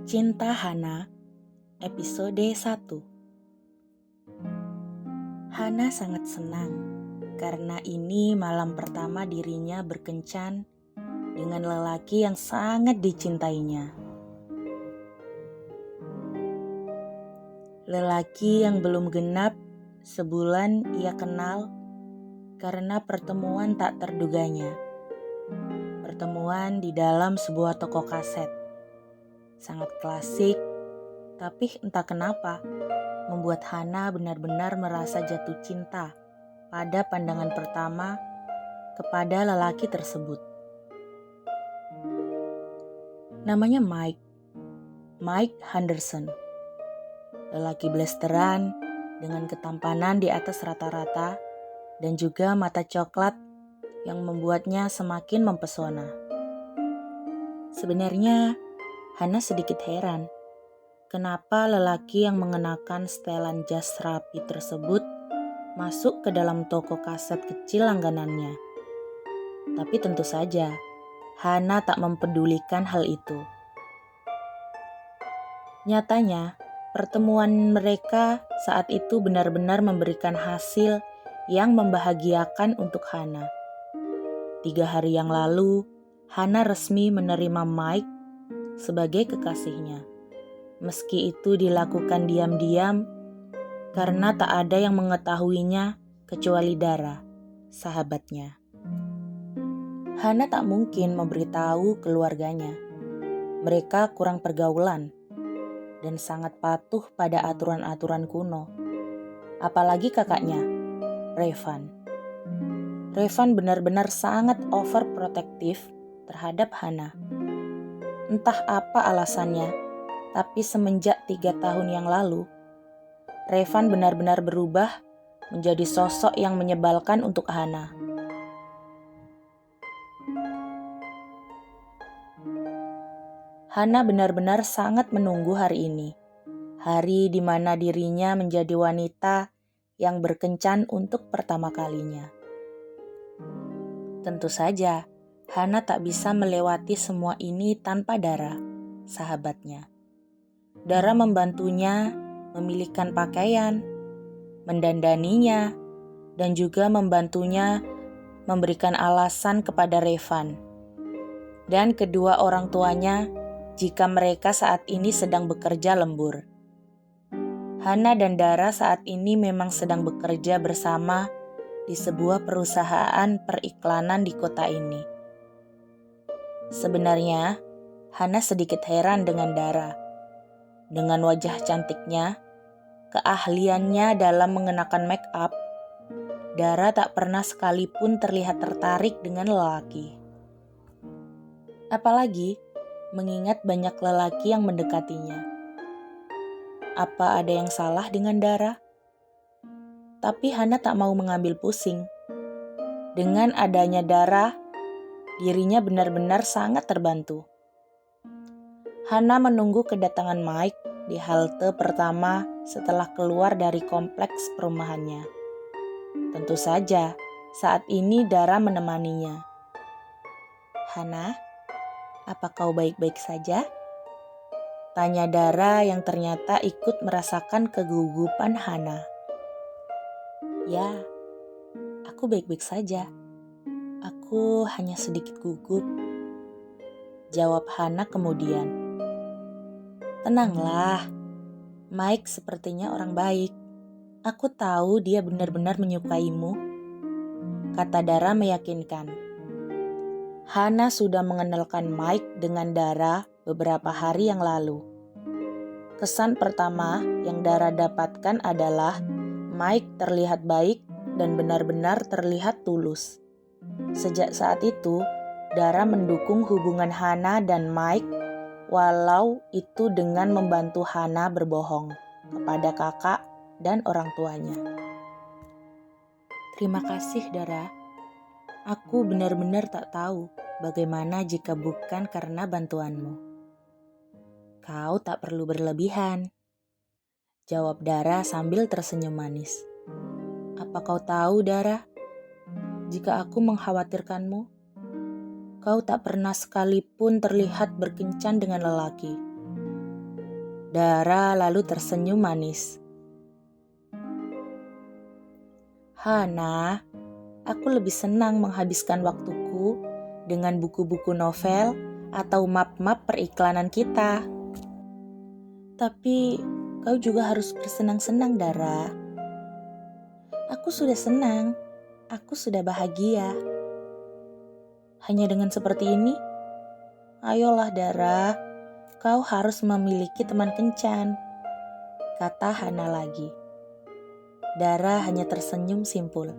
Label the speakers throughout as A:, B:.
A: Cinta Hana, episode 1. Hana sangat senang karena ini malam pertama dirinya berkencan dengan lelaki yang sangat dicintainya. Lelaki yang belum genap sebulan ia kenal karena pertemuan tak terduganya. Pertemuan di dalam sebuah toko kaset. Sangat klasik, tapi entah kenapa membuat Hana benar-benar merasa jatuh cinta pada pandangan pertama kepada lelaki tersebut. Namanya Mike Henderson. Lelaki blasteran dengan ketampanan di atas rata-rata dan juga mata coklat yang membuatnya semakin mempesona. Sebenarnya Hana sedikit heran kenapa lelaki yang mengenakan setelan jas rapi tersebut masuk ke dalam toko kaset kecil langganannya. Tapi tentu saja Hana tak mempedulikan hal itu. Nyatanya pertemuan mereka saat itu benar-benar memberikan hasil yang membahagiakan untuk Hana. 3 hari yang lalu Hana resmi menerima Mike sebagai kekasihnya. Meski itu dilakukan diam-diam karena tak ada yang mengetahuinya kecuali Dara, sahabatnya. Hana tak mungkin memberitahu keluarganya. Mereka kurang pergaulan dan sangat patuh pada aturan-aturan kuno. Apalagi kakaknya, Revan. Revan benar-benar sangat overprotektif terhadap Hana. Entah apa alasannya, tapi semenjak 3 tahun yang lalu, Revan benar-benar berubah menjadi sosok yang menyebalkan untuk Hana. Hana benar-benar sangat menunggu hari ini. Hari di mana dirinya menjadi wanita yang berkencan untuk pertama kalinya. Tentu saja, Hana tak bisa melewati semua ini tanpa Dara, sahabatnya. Dara membantunya memilihkan pakaian, mendandaninya, dan juga membantunya memberikan alasan kepada Revan dan kedua orang tuanya jika mereka saat ini sedang bekerja lembur. Hana dan Dara saat ini memang sedang bekerja bersama di sebuah perusahaan periklanan di kota ini. Sebenarnya, Hana sedikit heran dengan Dara. Dengan wajah cantiknya, keahliannya dalam mengenakan make up, Dara tak pernah sekalipun terlihat tertarik dengan lelaki. Apalagi mengingat banyak lelaki yang mendekatinya. Apa ada yang salah dengan Dara? Tapi Hana tak mau mengambil pusing. Dengan adanya Dara, dirinya benar-benar sangat terbantu. Hana menunggu kedatangan Mike di halte pertama setelah keluar dari kompleks perumahannya. Tentu saja, saat ini Dara menemaninya. "Hana, apa kau baik-baik saja?" Tanya Dara yang ternyata ikut merasakan kegugupan Hana. "Ya, aku baik-baik saja. Aku hanya sedikit gugup," jawab Hana kemudian. "Tenanglah, Mike sepertinya orang baik. Aku tahu dia benar-benar menyukaimu," kata Dara meyakinkan. Hana sudah mengenalkan Mike dengan Dara beberapa hari yang lalu. Kesan pertama yang Dara dapatkan adalah Mike terlihat baik dan benar-benar terlihat tulus. Sejak saat itu, Dara mendukung hubungan Hana dan Mike, walau itu dengan membantu Hana berbohong kepada kakak dan orang tuanya. "Terima kasih, Dara. Aku benar-benar tak tahu bagaimana jika bukan karena bantuanmu." "Kau tak perlu berlebihan," jawab Dara sambil tersenyum manis. "Apa kau tahu, Dara? Jika aku mengkhawatirkanmu, kau tak pernah sekalipun terlihat berkencan dengan lelaki. Dara lalu tersenyum manis. Hana, aku lebih senang menghabiskan waktuku dengan buku-buku novel atau map-map periklanan kita. Tapi kau juga harus bersenang-senang, Dara. Aku sudah senang, aku sudah bahagia. Hanya dengan seperti ini, ayolah Dara, kau harus memiliki teman kencan, kata Hana lagi. Dara hanya tersenyum simpul.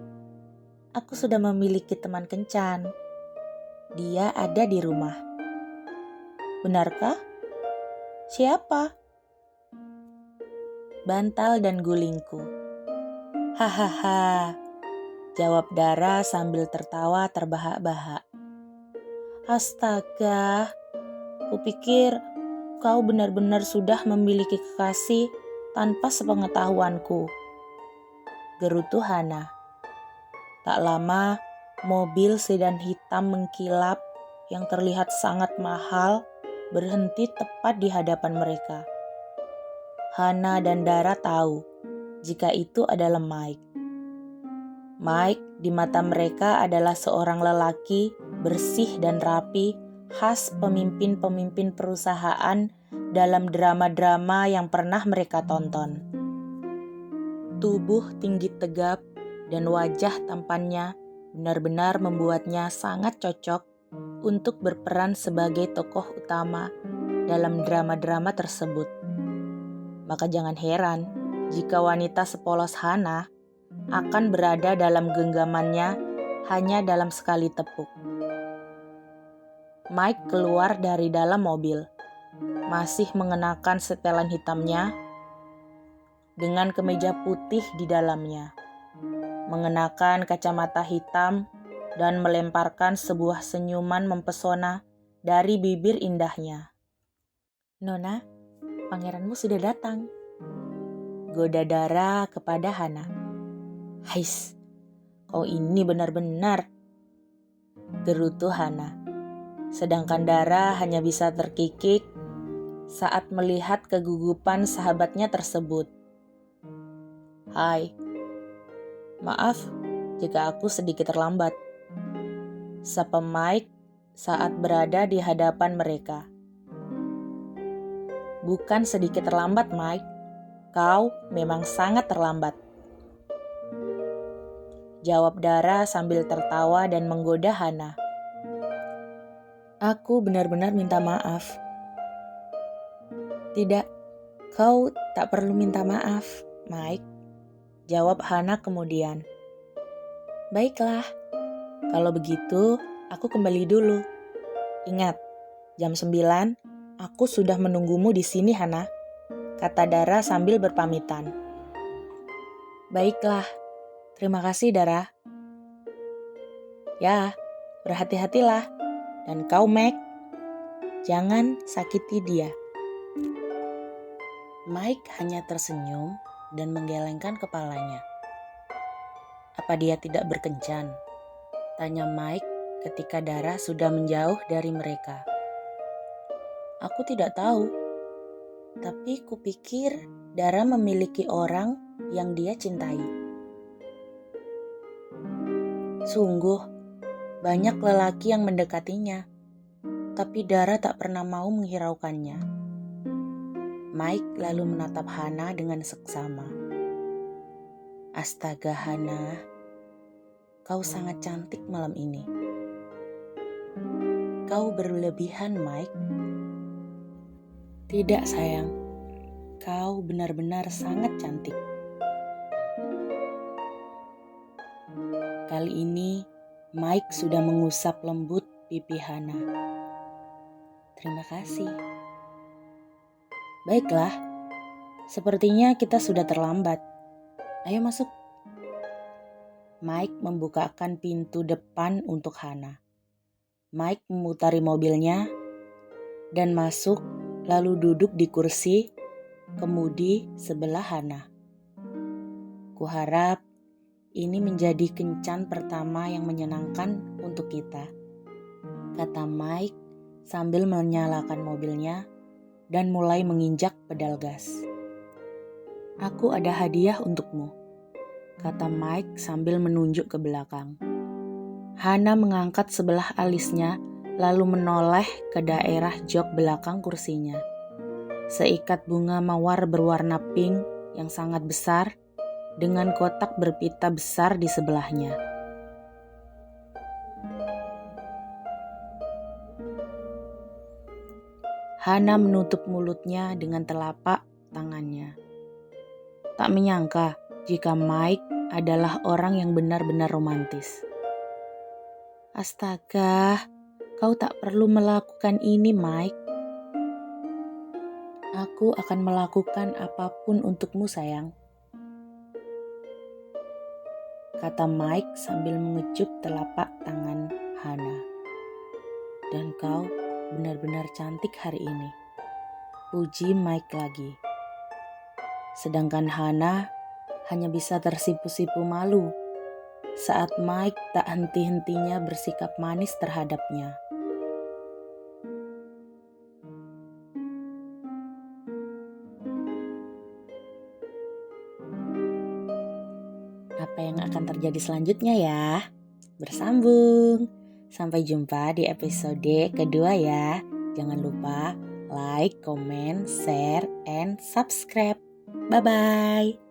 A: Aku sudah memiliki teman kencan. Dia ada di rumah. Benarkah? Siapa? Bantal dan gulingku. Hahaha, jawab Dara sambil tertawa terbahak-bahak. Astaga, kupikir kau benar-benar sudah memiliki kekasih tanpa sepengetahuanku. Gerutu Hana. Tak lama, mobil sedan hitam mengkilap yang terlihat sangat mahal berhenti tepat di hadapan mereka. Hana dan Dara tahu jika itu adalah Mike. Mike di mata mereka adalah seorang lelaki bersih dan rapi, khas pemimpin-pemimpin perusahaan dalam drama-drama yang pernah mereka tonton. Tubuh tinggi tegap dan wajah tampannya benar-benar membuatnya sangat cocok untuk berperan sebagai tokoh utama dalam drama-drama tersebut. Maka jangan heran jika wanita sepolos Hana akan berada dalam genggamannya hanya dalam sekali tepuk. Mike keluar dari dalam mobil, masih mengenakan setelan hitamnya dengan kemeja putih di dalamnya, mengenakan kacamata hitam dan melemparkan sebuah senyuman mempesona dari bibir indahnya. Nona, pangeranmu sudah datang, goda Dara kepada Hana. Hais, kau ini benar-benar, gerutu Hana. Sedangkan Dara hanya bisa terkikik saat melihat kegugupan sahabatnya tersebut. Hai, maaf jika aku sedikit terlambat, sapa Mike saat berada di hadapan mereka. Bukan sedikit terlambat, Mike. Kau memang sangat terlambat, jawab Dara sambil tertawa dan menggoda Hana. Aku benar-benar minta maaf. Tidak, kau tak perlu minta maaf, Mike, jawab Hana kemudian. Baiklah, kalau begitu aku kembali dulu. Ingat, jam 9 aku sudah menunggumu di sini, Hana, kata Dara sambil berpamitan. Baiklah, terima kasih Dara. Ya, berhati-hatilah. Dan kau, Mac, jangan sakiti dia. Mike hanya tersenyum dan menggelengkan kepalanya. Apa dia tidak berkencan? Tanya Mike ketika Dara sudah menjauh dari mereka. Aku tidak tahu, tapi kupikir Dara memiliki orang yang dia cintai. Sungguh, banyak lelaki yang mendekatinya, tapi Dara tak pernah mau menghiraukannya. Mike lalu menatap Hana dengan seksama. Astaga Hana, kau sangat cantik malam ini. Kau berlebihan, Mike. Tidak sayang, kau benar-benar sangat cantik. Kali ini Mike sudah mengusap lembut pipi Hana. Terima kasih. Baiklah, sepertinya kita sudah terlambat. Ayo masuk. Mike membukakan pintu depan untuk Hana. Mike memutari mobilnya dan masuk lalu duduk di kursi kemudi sebelah Hana. Kuharap ini menjadi kencan pertama yang menyenangkan untuk kita, kata Mike sambil menyalakan mobilnya dan mulai menginjak pedal gas. "Aku ada hadiah untukmu," kata Mike sambil menunjuk ke belakang. Hana mengangkat sebelah alisnya lalu menoleh ke daerah jok belakang kursinya. Seikat bunga mawar berwarna pink yang sangat besar dengan kotak berpita besar di sebelahnya. Hana menutup mulutnya dengan telapak tangannya. Tak menyangka jika Mike adalah orang yang benar-benar romantis. "Astaga, kau tak perlu melakukan ini, Mike. Aku akan melakukan apapun untukmu, sayang," kata Mike sambil mengecup telapak tangan Hana. "Dan kau benar-benar cantik hari ini," puji Mike lagi. Sedangkan Hana hanya bisa tersipu-sipu malu saat Mike tak henti-hentinya bersikap manis terhadapnya. Apa yang akan terjadi selanjutnya ya? Bersambung. Sampai jumpa di episode kedua ya. Jangan lupa like, comment, share, and subscribe. Bye-bye.